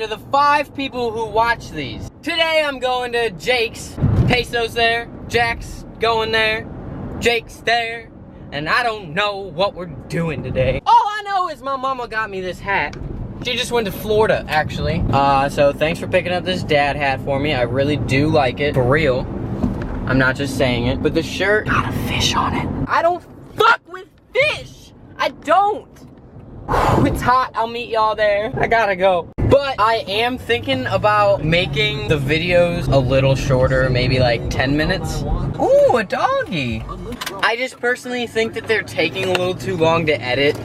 to the 5 people who watch these. Today I'm going to Jake's. Peso's there, Jack's going there, Jake's there, and I don't know what we're doing today. All I know is my mama got me this hat. She just went to Florida, actually. So thanks for picking up this dad hat for me. I really do like it, for real. I'm not just saying it. But the shirt got a fish on it. I don't fuck with fish! I don't! It's hot, I'll meet y'all there. I gotta go. But I am thinking about making the videos a little shorter, maybe like 10 minutes. Ooh, a doggy. I just personally think that they're taking a little too long to edit,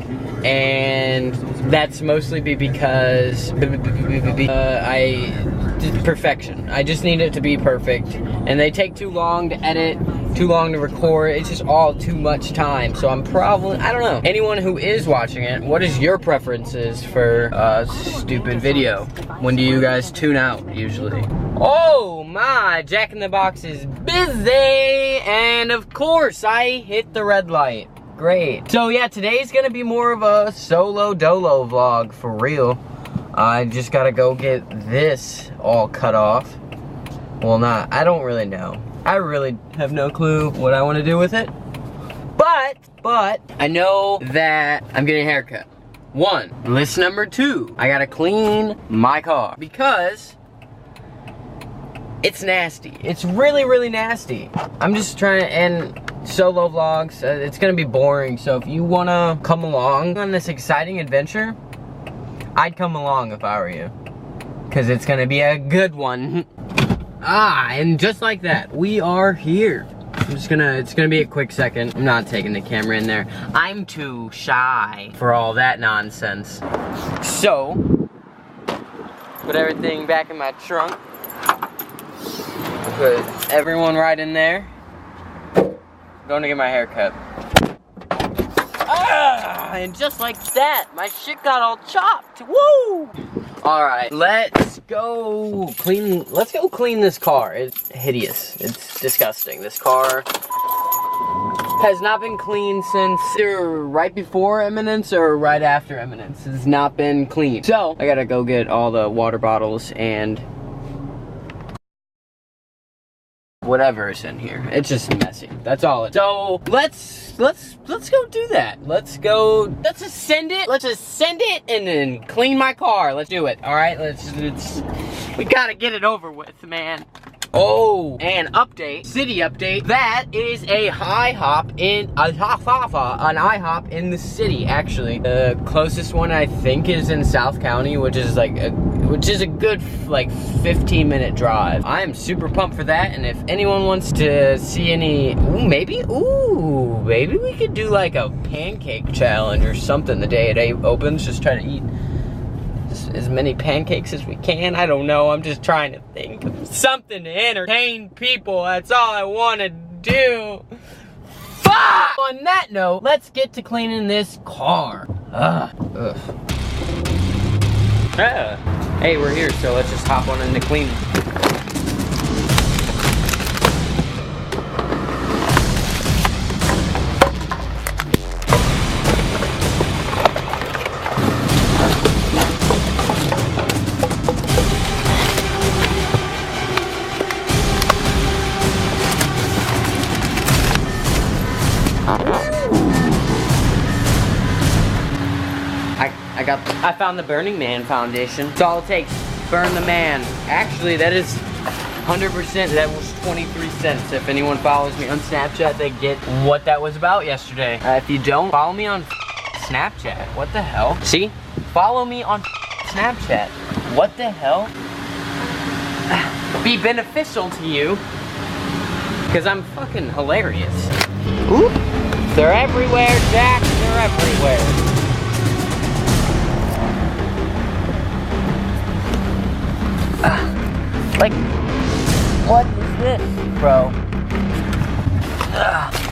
and that's mostly because perfection. I just need it to be perfect, and they take too long to edit, too long to record. It's just all too much time. So I'm probably, I don't know. Anyone who is watching it, what is your preferences for a stupid video? When do you guys tune out usually? Oh my, Jack in the Box is busy, and of course I hit the red light. Great. So yeah, today's gonna be more of a solo dolo vlog, for real. I just gotta go get this all cut off. Well, I don't really know. I really have no clue what I want to do with it. But I know that I'm getting a haircut. 1. List number 2. I gotta clean my car because it's nasty. It's really, really nasty. I'm just trying to end solo vlogs. It's gonna be boring. So if you wanna come along on this exciting adventure, I'd come along if I were you, because it's gonna be a good one. And just like that, we are here. It's gonna be a quick second. I'm not taking the camera in there. I'm too shy for all that nonsense. So, put everything back in my trunk. Put everyone right in there. Going to get my hair cut. And just like that, my shit got all chopped. Woo! Alright, let's go clean this car. It's hideous. It's disgusting. This car has not been cleaned since either right before Eminence or right after Eminence. It's not been cleaned. So, I gotta go get all the water bottles and whatever is in here. It's just messy. That's all it is. So let's go do that. Let's ascend it and then clean my car. Let's do it. All right, we gotta get it over with, man. Oh, and city update. That is an IHOP in the city, actually. The closest one I think is in South County, which is a good like 15-minute drive. I am super pumped for that, and if anyone wants to see any, maybe we could do like a pancake challenge or something the day it opens. Just try to eat as many pancakes as we can. I don't know, I'm just trying to think of something to entertain people. That's all I want to do. Fuck! On that note, let's get to cleaning this car. Hey, we're here, so let's just hop on into cleaning. I found the Burning Man foundation. It's all it takes. Burn the man. Actually, that is 100%. That was 23 cents. If anyone follows me on Snapchat, they get what that was about yesterday. If you don't, follow me on Snapchat. What the hell? See? Follow me on Snapchat. What the hell? Be beneficial to you. Because I'm fucking hilarious. Ooh. They're everywhere, Jack. They're everywhere. Like, what is this, bro?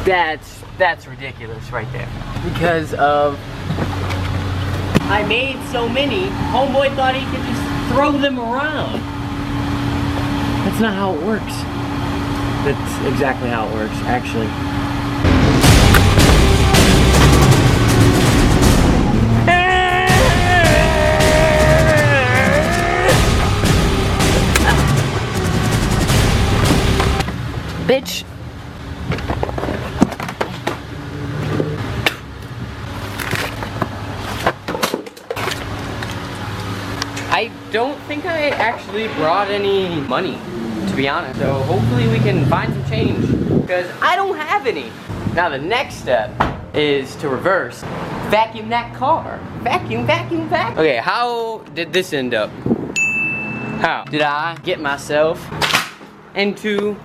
That's ridiculous right there. Because of, I made so many, homeboy thought he could just throw them around. That's not how it works. That's exactly how it works, actually. don't think I actually brought any money, to be honest. So hopefully we can find some change, because I don't have any. Now the next step is to reverse vacuum that car. Vacuum, vacuum, vacuum. Okay, how did this end up? How did I get myself into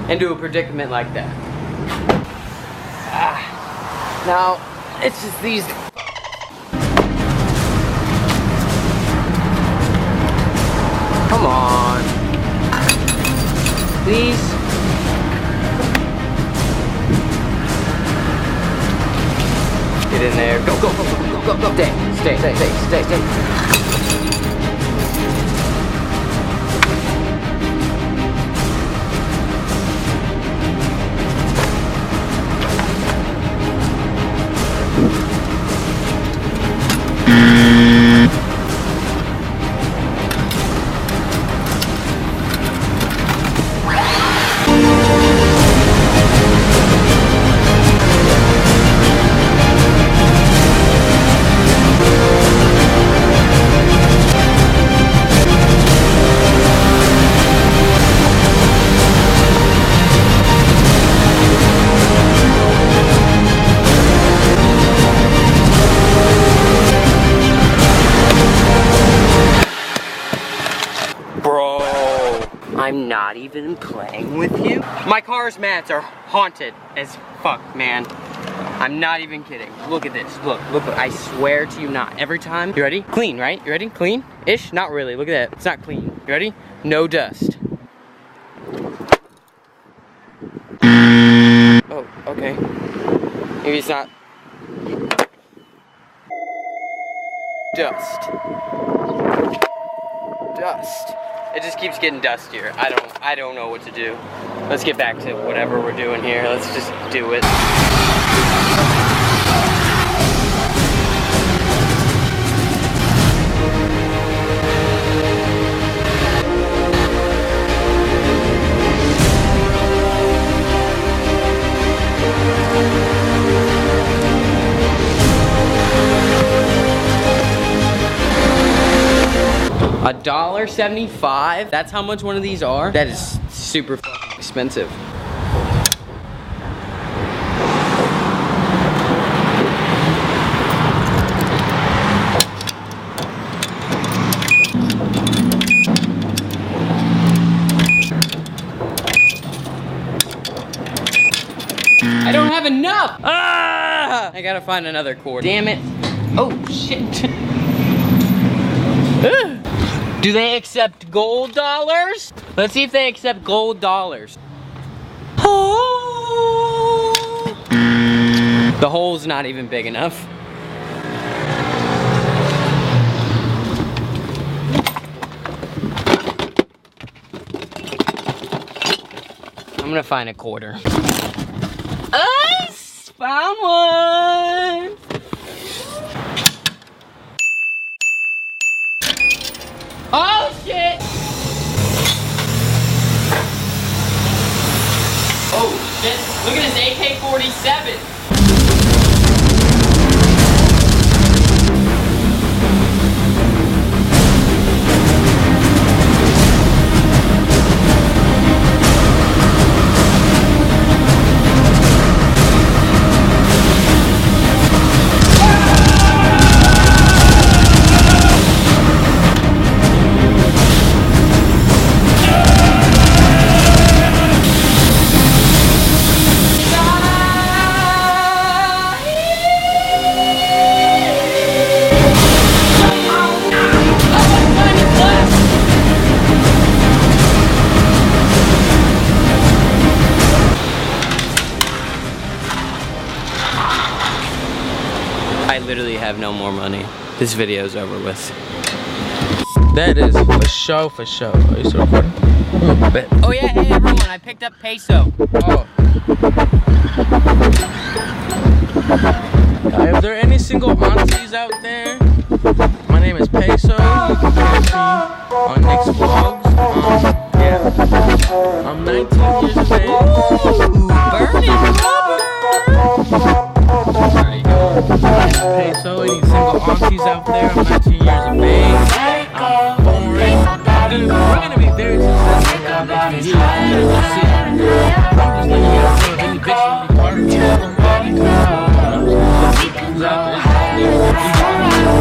a predicament like that? Now, it's just these. Come on. Please. Get in there. Go, go, go, go, go, go, go. Stay, stay, stay, stay, stay. I'm not even playing with you. My car's mats are haunted as fuck, man. I'm not even kidding. Look at this. Look, look, look. I swear to you not. Every time. You ready? Clean, right? You ready? Clean-ish? Not really. Look at that. It's not clean. You ready? No dust. Oh, okay. Maybe it's not. Dust. Dust. It just keeps getting dustier. I don't know what to do. Let's get back to whatever we're doing here. Let's just do it. $1.75? That's how much one of these are? That is super fucking expensive. I don't have enough! Ah! I gotta find another cord. Damn it. Oh, shit. Do they accept gold dollars? Let's see if they accept gold dollars. Oh. The hole's not even big enough. I'm gonna find a quarter. I found one! Oh shit! Oh shit! Look at this AK-47! I literally have no more money. This video's over with. That is for sure, for sure. Are you still recording? Oh yeah, hey everyone, I picked up peso. Oh. If there are any single aunties out there, my name is Peso. You can catch me on Nick's Vlogs. Yeah. I'm 19 years of age. Ooh, burning rubber. There you go. Peso, any single aunties out there, I'm 19 years of age, I'm foreign. We're gonna be very successful in the next few years. We'll see. I'm just letting you guys know if any bitch will be part of me.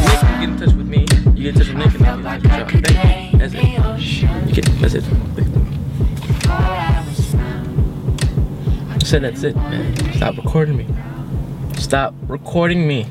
Nick, you get in touch with me. You get in touch with Nick and I'll get in touch with y'all. That's it. That's it. I said that's it, man. Stop recording me. Stop recording me.